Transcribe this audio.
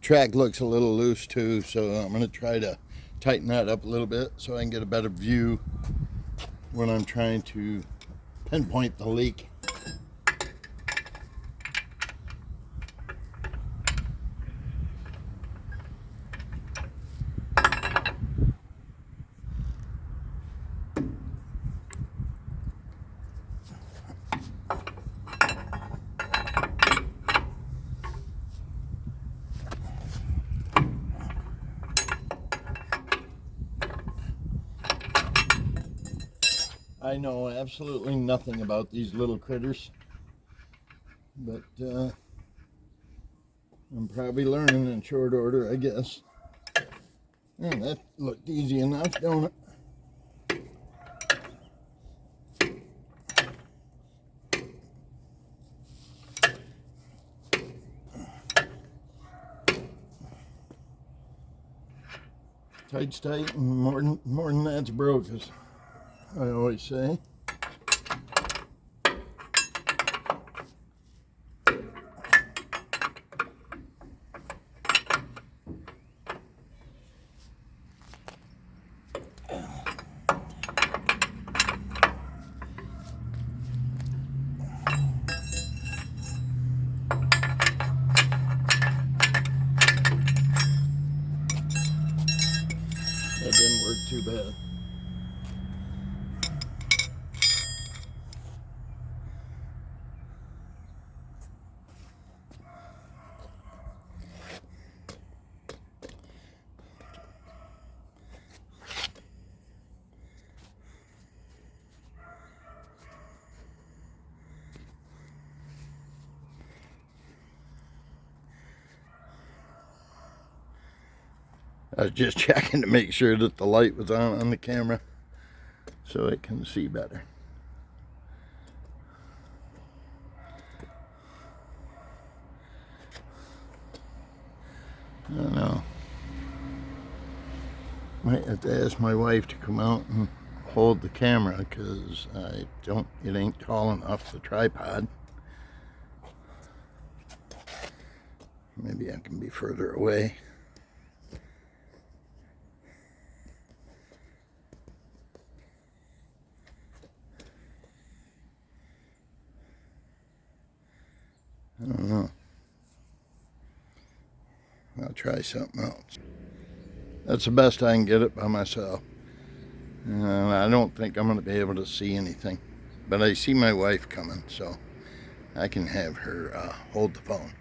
track looks a little loose too, so I'm going to try to tighten that up a little bit so I can get a better view when I'm trying to pinpoint the leak. I know absolutely nothing about these little critters, but I'm probably learning in short order, I guess. And that looked easy enough, don't it? Tight's tight, and more than that's broke, as I always say. That didn't work too bad. I was just checking to make sure that the light was on the camera so I can see better. I don't know. Might have to ask my wife to come out and hold the camera because it ain't tall enough, the tripod. Maybe I can be further away. I don't know. I'll try something else. That's the best I can get it by myself. I don't think I'm going to be able to see anything. But I see my wife coming, so I can have her hold the phone.